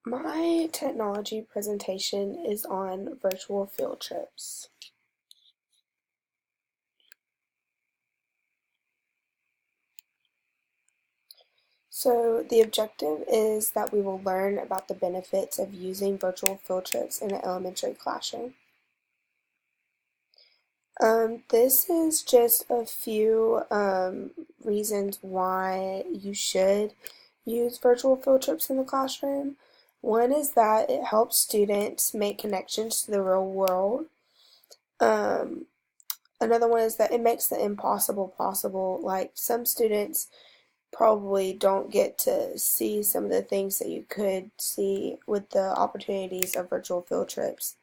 My technology presentation is on virtual field trips. So the objective is that we will learn about the benefits of using virtual field trips in an elementary classroom. This is just a few reasons why you should use virtual field trips in the classroom. One is that it helps students make connections to the real world. Um, Another one is that it makes the impossible possible. Like some students probably don't get to see some of the things that you could see with the opportunities of virtual field trips.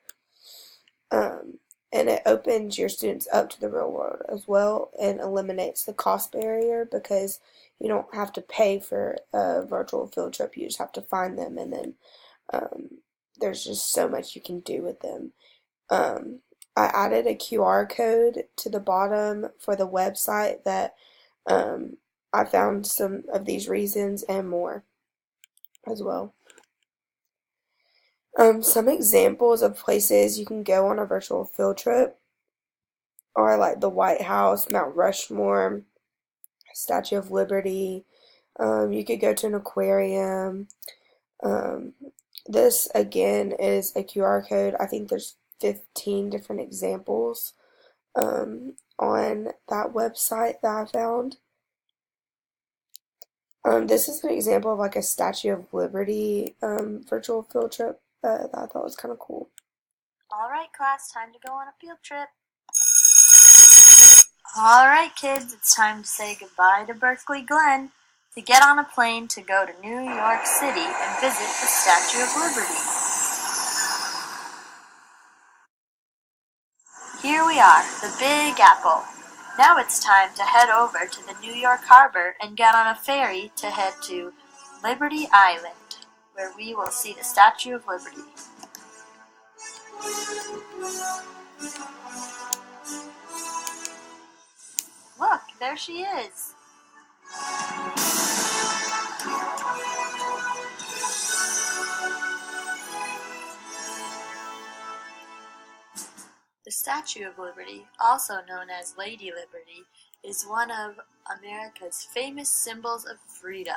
Um, and it opens your students up to the real world as well and eliminates the cost barrier because you don't have to pay for a virtual field trip. You just have to find them, and then there's just so much you can do with them. Um, I added a QR code to the bottom for the website that I found some of these reasons and more as well. Some examples of places you can go on a virtual field trip are like the White House, Mount Rushmore, Statue of Liberty. You could go to an aquarium. Um, this again is a QR code. I think there's 15 different examples on that website that I found. This is an example of like a Statue of Liberty virtual field trip that I thought was kind of cool. Alright class, time to go on a field trip. Alright kids, it's time to say goodbye to Berkeley Glen, to get on a plane to go to New York City and visit the Statue of Liberty. Here we are, the Big Apple. Now it's time to head over to the New York Harbor and get on a ferry to head to Liberty Island, where we will see the Statue of Liberty. Look, there she is. The Statue of Liberty, also known as Lady Liberty, is one of America's famous symbols of freedom.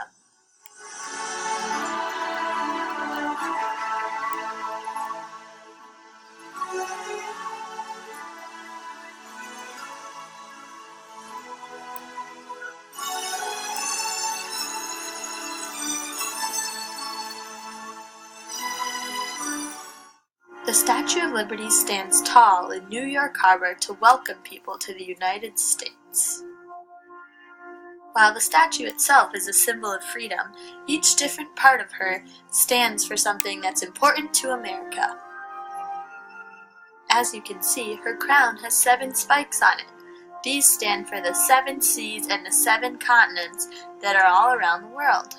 The Statue of Liberty stands tall in New York Harbor to welcome people to the United States. While the statue itself is a symbol of freedom, each different part of her stands for something that's important to America. As you can see, her crown has 7 spikes on it. These stand for the 7 seas and the 7 continents that are all around the world.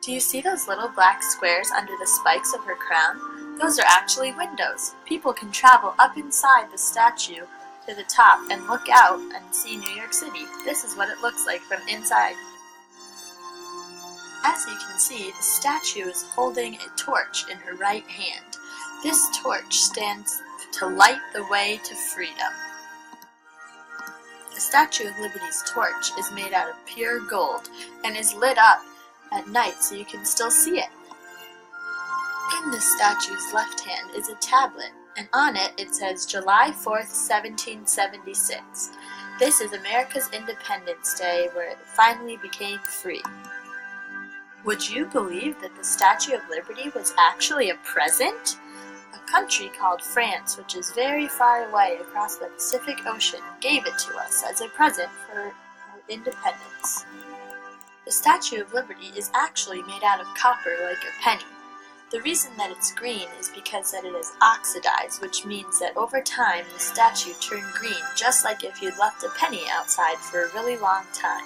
Do you see those little black squares under the spikes of her crown? Those are actually windows. People can travel up inside the statue to the top and look out and see New York City. This is what it looks like from inside. As you can see, the statue is holding a torch in her right hand. This torch stands to light the way to freedom. The Statue of Liberty's torch is made out of pure gold and is lit up at night so you can still see it. In the statue's left hand is a tablet, and on it it says July 4th, 1776. This is America's Independence Day, where it finally became free. Would you believe that the Statue of Liberty was actually a present? A country called France, which is very far away across the Pacific Ocean, gave it to us as a present for our independence. The Statue of Liberty is actually made out of copper like a penny. The reason that it's green is because that it is oxidized, which means that over time the statue turned green, just like if you'd left a penny outside for a really long time.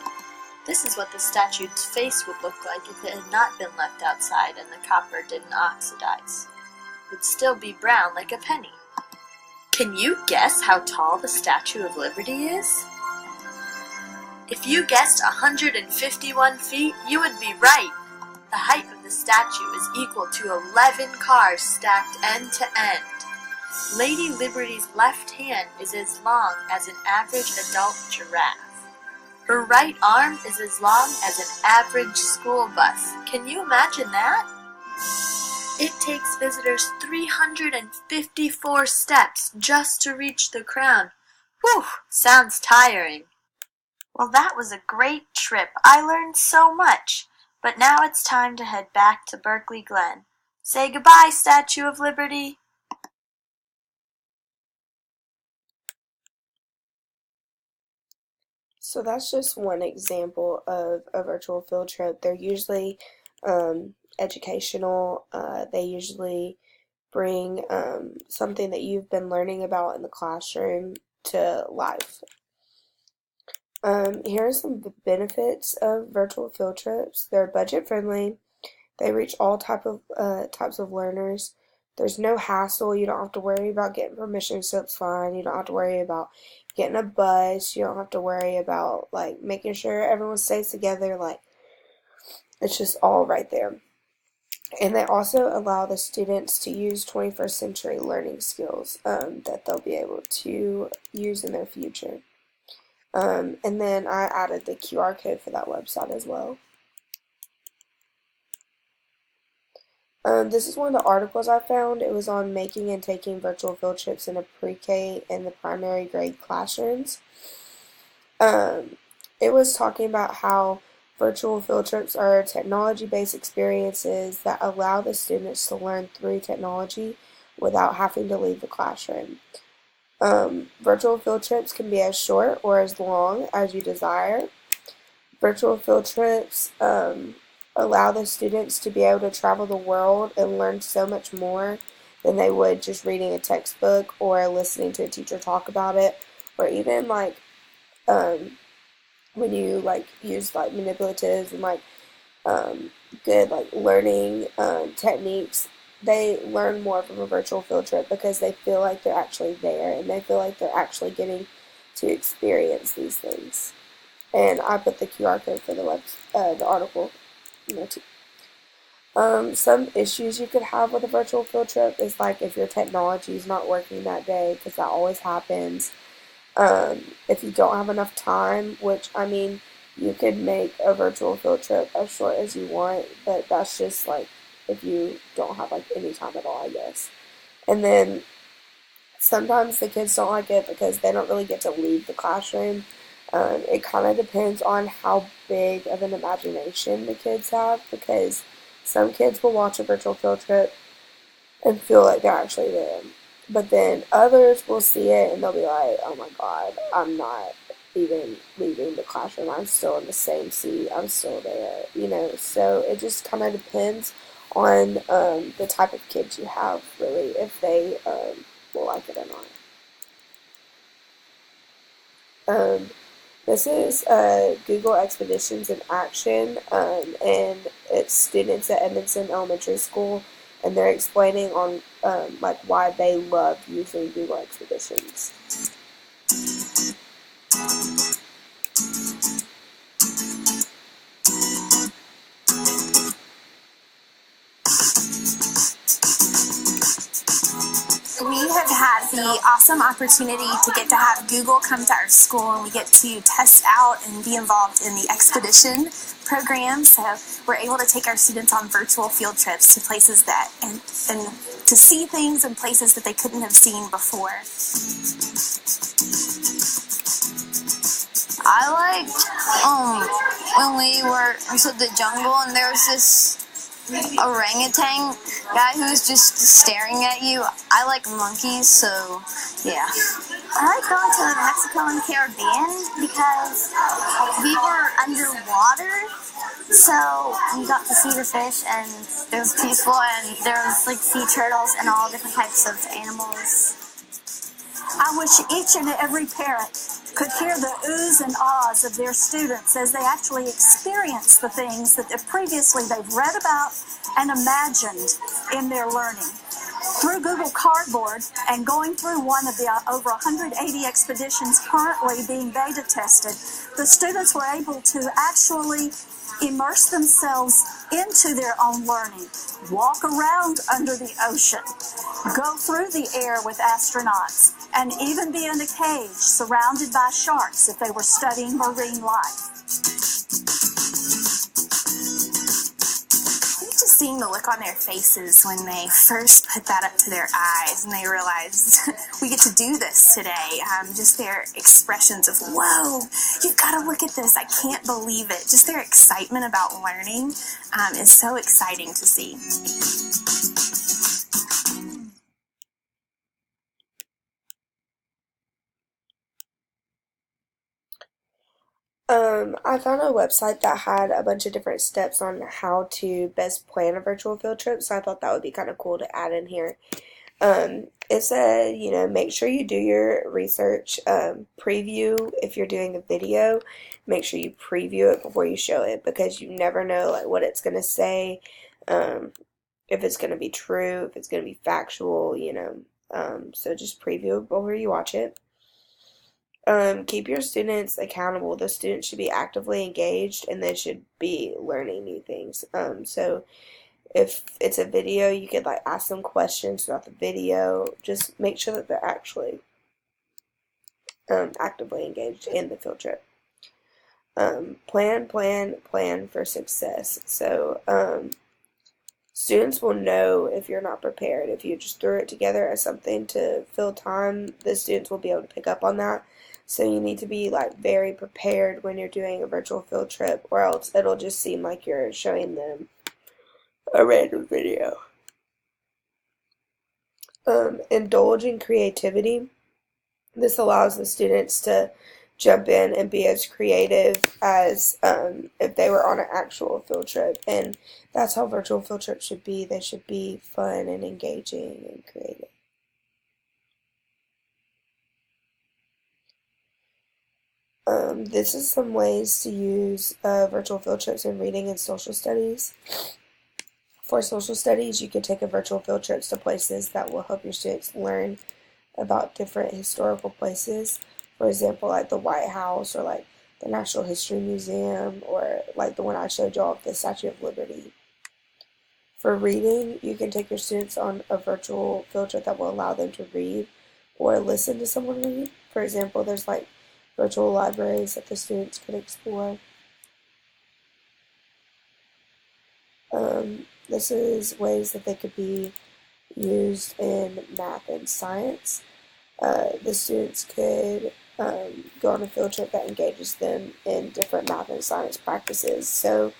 This is what the statue's face would look like if it had not been left outside and the copper didn't oxidize. It would still be brown like a penny. Can you guess how tall the Statue of Liberty is? If you guessed 151 feet, you would be right. The height of the statue is equal to 11 cars stacked end to end. Lady Liberty's left hand is as long as an average adult giraffe. Her right arm is as long as an average school bus. Can you imagine that? It takes visitors 354 steps just to reach the crown. Whew, sounds tiring. Well, that was a great trip. I learned so much. But now it's time to head back to Berkeley Glen. Say goodbye, Statue of Liberty. So that's just one example of a virtual field trip. They're usually educational. They usually bring something that you've been learning about in the classroom to life. Here are some benefits of virtual field trips. They're budget friendly. They reach all types of learners. There's no hassle. You don't have to worry about getting permission slips signed. You don't have to worry about getting a bus. You don't have to worry about like making sure everyone stays together. Like, it's just all right there. And they also allow the students to use 21st century learning skills that they'll be able to use in their future. And then I added the QR code for that website as well. This is one of the articles I found. It was on making and taking virtual field trips in a pre-K and the primary grade classrooms. It was talking about how virtual field trips are technology-based experiences that allow the students to learn through technology without having to leave the classroom. Virtual field trips can be as short or as long as you desire. Virtual field trips allow the students to be able to travel the world and learn so much more than they would just reading a textbook or listening to a teacher talk about it, or even like when you like use like manipulatives and like good like learning techniques. They learn more from a virtual field trip because they feel like they're actually there and they feel like they're actually getting to experience these things. And I put the QR code for the article. Some issues you could have with a virtual field trip is like if your technology is not working that day, because that always happens. If you don't have enough time, which I mean, you could make a virtual field trip as short as you want, but that's just like if you don't have like any time at all, I guess. And then sometimes the kids don't like it because they don't really get to leave the classroom. It kind of depends on how big of an imagination the kids have, because some kids will watch a virtual field trip and feel like they're actually there. But then others will see it and they'll be like, oh my God, I'm not even leaving the classroom. I'm still in the same seat. I'm still there, So it just kind of depends on the type of kids you have, really, if they will like it or not. This is Google Expeditions in Action, and it's students at Edmondson Elementary School, and they're explaining on like why they love using Google Expeditions. We have had the awesome opportunity to have Google come to our school, and we get to test out and be involved in the expedition program. So we're able to take our students on virtual field trips to places and to see things in places that they couldn't have seen before. I liked when we were into the jungle and there was this orangutan guy who was just staring at you. I like monkeys, so yeah. I like going to Mexico and the Caribbean because we were underwater, so we got to see the fish and it was peaceful, and there was like sea turtles and all different types of animals. I wish each and every parent could hear the oohs and ahs of their students as they actually experience the things that previously they've read about and imagined in their learning. Through Google Cardboard and going through one of the over 180 expeditions currently being beta tested, the students were able to actually immerse themselves into their own learning, walk around under the ocean, go through the air with astronauts, and even be in a cage surrounded by sharks if they were studying marine life. Just seeing the look on their faces when they first put that up to their eyes and they realized we get to do this today. Just their expressions of, whoa, you've got to look at this. I can't believe it. Just their excitement about learning is so exciting to see. I found a website that had a bunch of different steps on how to best plan a virtual field trip, so I thought that would be kind of cool to add in here. It said, make sure you do your research, preview if you're doing a video, make sure you preview it before you show it, because you never know like what it's going to say, if it's going to be true, if it's going to be factual, so just preview it before you watch it. Keep your students accountable. The students should be actively engaged and they should be learning new things. So if it's a video, you could like ask them questions throughout the video. Just make sure that they're actually actively engaged in the field trip. Plan for success. So students will know if you're not prepared. If you just threw it together as something to fill time, the students will be able to pick up on that. So you need to be like very prepared when you're doing a virtual field trip, or else it'll just seem like you're showing them a random video. Indulge in creativity. This allows the students to jump in and be as creative as if they were on an actual field trip. And that's how virtual field trips should be. They should be fun and engaging and creative. This is some ways to use virtual field trips in reading and social studies. For social studies, you can take a virtual field trips to places that will help your students learn about different historical places. For example, like the White House, or like the Natural History Museum, or like the one I showed y'all of the Statue of Liberty. For reading, you can take your students on a virtual field trip that will allow them to read or listen to someone read. For example, there's like virtual libraries that the students could explore. This is ways that they could be used in math and science. The students could go on a field trip that engages them in different math and science practices. So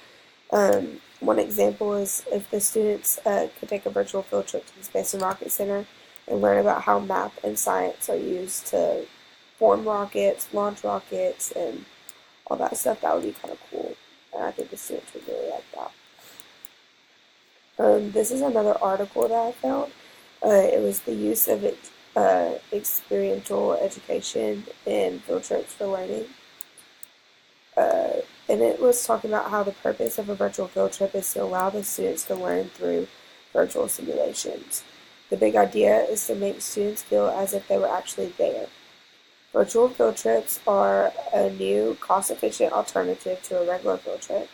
one example is if the students could take a virtual field trip to the Space and Rocket Center and learn about how math and science are used to form rockets, launch rockets, and all that stuff, that would be kind of cool. And I think the students would really like that. This is another article that I found. It was the use of experiential education in field trips for learning. And it was talking about how the purpose of a virtual field trip is to allow the students to learn through virtual simulations. The big idea is to make students feel as if they were actually there. Virtual field trips are a new, cost-efficient alternative to a regular field trip,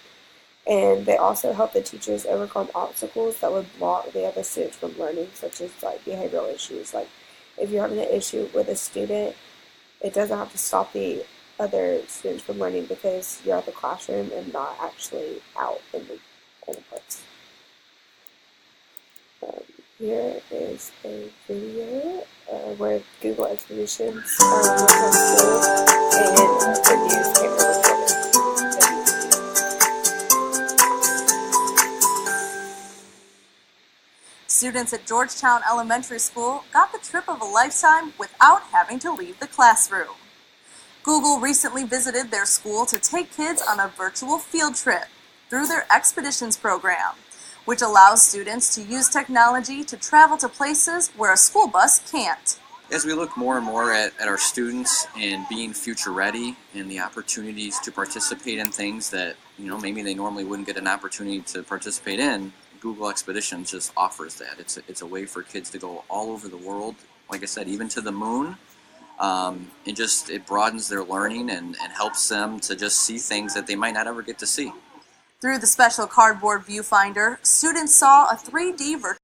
and they also help the teachers overcome obstacles that would block the other students from learning, such as like behavioral issues. Like if you're having an issue with a student, it doesn't have to stop the other students from learning because you're at the classroom and not actually out in the place. Here is a video where Google Expeditions was on school and the newspaper reported. Students at Georgetown Elementary School got the trip of a lifetime without having to leave the classroom. Google recently visited their school to take kids on a virtual field trip through their Expeditions program, which allows students to use technology to travel to places where a school bus can't. As we look more and more at our students and being future ready and the opportunities to participate in things that maybe they normally wouldn't get an opportunity to participate in, Google Expeditions just offers that. It's a way for kids to go all over the world, like I said, even to the moon. It broadens their learning and helps them to just see things that they might not ever get to see. Through the special cardboard viewfinder, students saw a 3D virtual